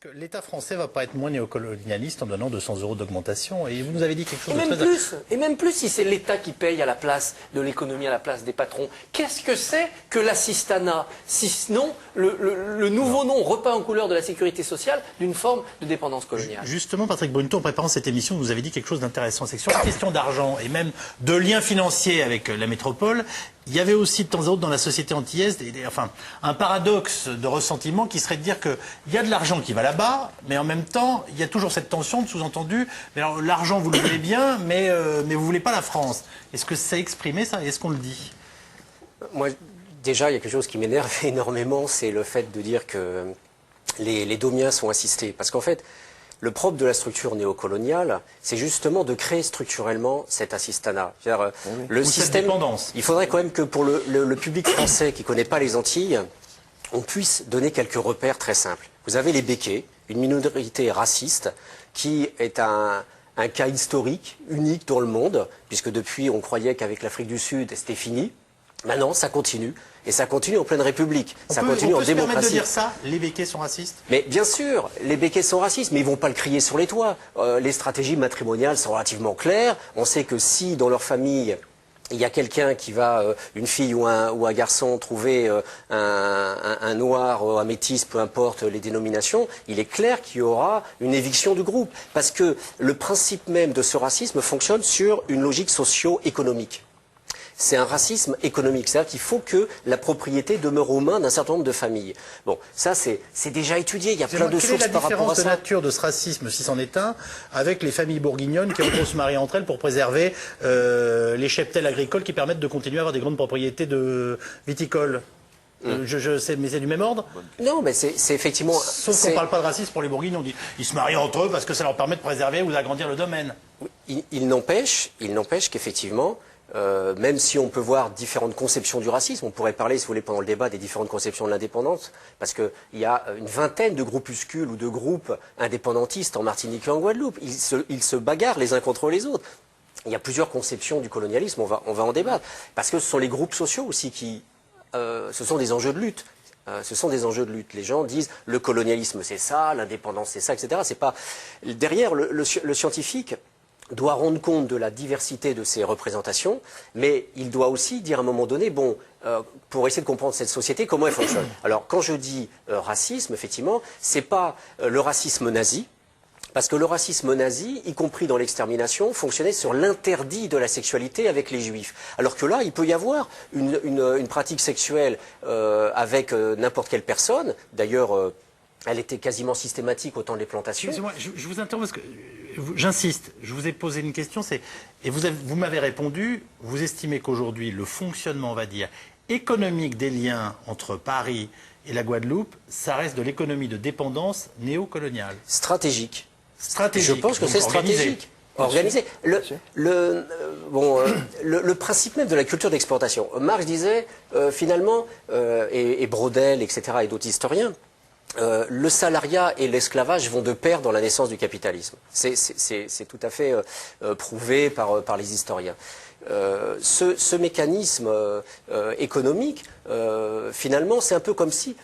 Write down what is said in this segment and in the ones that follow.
que l'État français va pas être moins néocolonialiste en donnant 200 € d'augmentation. Et vous nous avez dit quelque chose de très... Et même plus si c'est l'État qui paye à la place de l'économie, à la place des patrons. Qu'est-ce que c'est que l'assistanat, si sinon le nouveau nom repeint en couleur de la sécurité sociale d'une forme de dépendance coloniale? Justement, Patrick Brunetot, en préparant cette émission, vous avez dit quelque chose d'intéressant. C'est que sur la question d'argent et même de liens financiers avec la métropole, il y avait aussi de temps à autre dans la société antillaise un paradoxe de ressentiment qui serait de dire qu'il y a de l'argent qui va là-bas, mais en même temps, il y a toujours cette tension de sous-entendu. L'argent, vous le voulez bien, mais vous ne voulez pas la France. Est-ce que ça exprimé ça? Est-ce qu'on le dit? Moi, déjà, il y a quelque chose qui m'énerve énormément, c'est le fait de dire que les Domiens sont assistés. Parce qu'en fait, le propre de la structure néocoloniale, c'est justement de créer structurellement cet assistanat. Le système, il faudrait quand même que pour le public français qui ne connaît pas les Antilles, on puisse donner quelques repères très simples. Vous avez les Békés, une minorité raciste qui est un cas historique, unique dans le monde, puisque depuis on croyait qu'avec l'Afrique du Sud c'était fini. Maintenant, ça continue. Et ça continue en pleine République. Ça continue en démocratie. On peut se permettre de dire ça? Les Békés sont racistes? Mais bien sûr, les Békés sont racistes, mais ils ne vont pas le crier sur les toits. Les stratégies matrimoniales sont relativement claires. On sait que si, dans leur famille, il y a quelqu'un qui va, une fille ou un garçon, trouver un noir, un métis, peu importe les dénominations, il est clair qu'il y aura une éviction du groupe. Parce que le principe même de ce racisme fonctionne sur une logique socio-économique. C'est un racisme économique, c'est-à-dire qu'il faut que la propriété demeure aux mains d'un certain nombre de familles. Bon, ça c'est déjà étudié, il y a plein de sources par rapport à ça. Quelle est la différence de nature de ce racisme, si c'en est un, avec les familles bourguignonnes qui ont se marier entre elles pour préserver les cheptels agricoles qui permettent de continuer à avoir des grandes propriétés viticoles? Je sais, mais c'est du même ordre? Non, mais c'est effectivement... Sauf qu'on ne parle pas de racisme pour les Bourguignons, on dit ils se marient entre eux parce que ça leur permet de préserver ou d'agrandir le domaine. Il n'empêche qu'effectivement... même si on peut voir différentes conceptions du racisme, on pourrait parler, si vous voulez, pendant le débat des différentes conceptions de l'indépendance, parce qu'il y a une vingtaine de groupuscules ou de groupes indépendantistes en Martinique et en Guadeloupe. Ils se bagarrent les uns contre les autres. Il y a plusieurs conceptions du colonialisme, on va en débattre, parce que ce sont les groupes sociaux aussi qui... ce sont des enjeux de lutte. Ce sont des enjeux de lutte. Les gens disent le colonialisme c'est ça, l'indépendance c'est ça, etc. C'est pas... Derrière, le scientifique doit rendre compte de la diversité de ses représentations, mais il doit aussi dire à un moment donné, bon, pour essayer de comprendre cette société, comment elle fonctionne. Alors, quand je dis racisme, effectivement, c'est pas le racisme nazi, parce que le racisme nazi, y compris dans l'extermination, fonctionnait sur l'interdit de la sexualité avec les juifs. Alors que là, il peut y avoir une pratique sexuelle avec n'importe quelle personne, d'ailleurs... elle était quasiment systématique au temps des plantations. Excusez-moi, je vous interromps parce que j'insiste. Je vous ai posé une question, et vous m'avez répondu. Vous estimez qu'aujourd'hui, le fonctionnement, on va dire, économique des liens entre Paris et la Guadeloupe, ça reste de l'économie de dépendance néocoloniale. Stratégique. Stratégique. Je pense que c'est stratégique. Organisé. Le principe même de la culture d'exportation. Marx disait, finalement, et Braudel, etc., et d'autres historiens, le salariat et l'esclavage vont de pair dans la naissance du capitalisme. C'est tout à fait prouvé par les historiens. Ce mécanisme économique, finalement, c'est un peu comme si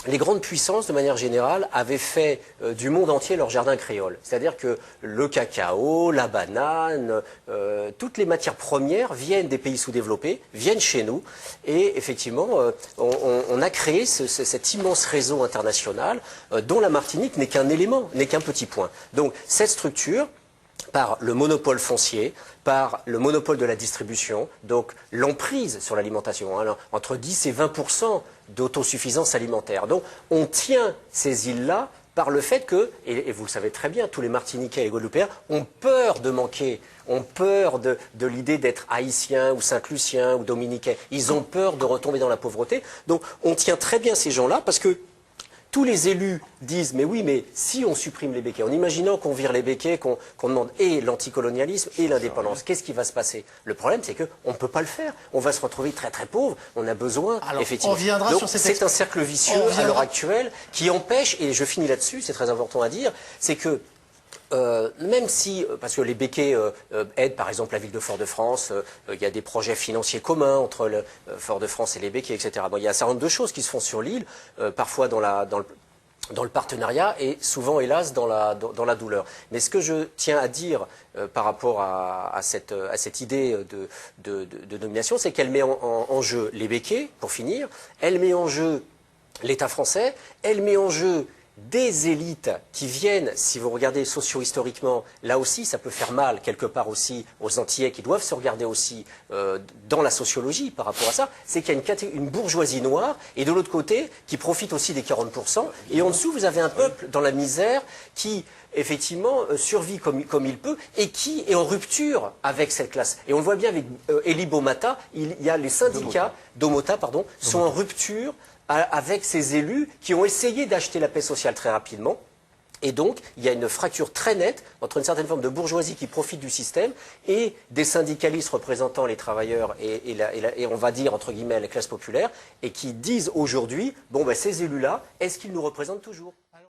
les grandes puissances, de manière générale, avaient fait du monde entier leur jardin créole. C'est-à-dire que le cacao, la banane, toutes les matières premières viennent des pays sous-développés, viennent chez nous. Et effectivement, on a créé cet immense réseau international dont la Martinique n'est qu'un élément, n'est qu'un petit point. Donc cette structure, par le monopole foncier, par le monopole de la distribution, donc l'emprise sur l'alimentation, hein, entre 10 et 20% d'autosuffisance alimentaire. Donc on tient ces îles-là par le fait que, et vous le savez très bien, tous les Martiniquais et les Guadeloupéens ont peur de manquer, ont peur de l'idée d'être haïtiens ou saint-luciens ou dominicains. Ils ont peur de retomber dans la pauvreté. Donc on tient très bien ces gens-là parce que tous les élus disent, mais oui, mais si on supprime les béquets, en imaginant qu'on vire les béquets, qu'on demande et l'anticolonialisme et l'indépendance, qu'est-ce qui va se passer? Le problème, c'est qu'on ne peut pas le faire. On va se retrouver très très pauvre. On a besoin, alors, effectivement. On viendra sur cette c'est un cercle vicieux à l'heure actuelle qui empêche, et je finis là-dessus, c'est très important à dire, c'est que même si, parce que les béquets aident par exemple la ville de Fort-de-France, il y a des projets financiers communs entre Fort-de-France et les béquets, etc. Bon, il y a un certain nombre de choses qui se font sur l'île, parfois dans dans le partenariat et souvent, hélas, dans la douleur. Mais ce que je tiens à dire par rapport à cette idée de nomination, c'est qu'elle met en jeu les béquets, pour finir, elle met en jeu l'État français, elle met en jeu des élites qui viennent, si vous regardez socio-historiquement, là aussi, ça peut faire mal quelque part aussi aux Antillais qui doivent se regarder aussi dans la sociologie par rapport à ça, c'est qu'il y a une bourgeoisie noire et de l'autre côté qui profite aussi des 40%. Et en dessous, vous avez un peuple dans la misère qui effectivement survit comme il peut et qui est en rupture avec cette classe. Et on le voit bien avec Elie Domota, il y a les syndicats Domota, sont en rupture avec ces élus qui ont essayé d'acheter la paix sociale très rapidement. Et donc, il y a une fracture très nette entre une certaine forme de bourgeoisie qui profite du système et des syndicalistes représentant les travailleurs et on va dire, entre guillemets, la classe populaire, et qui disent aujourd'hui, bon, ben, ces élus-là, est-ce qu'ils nous représentent toujours ?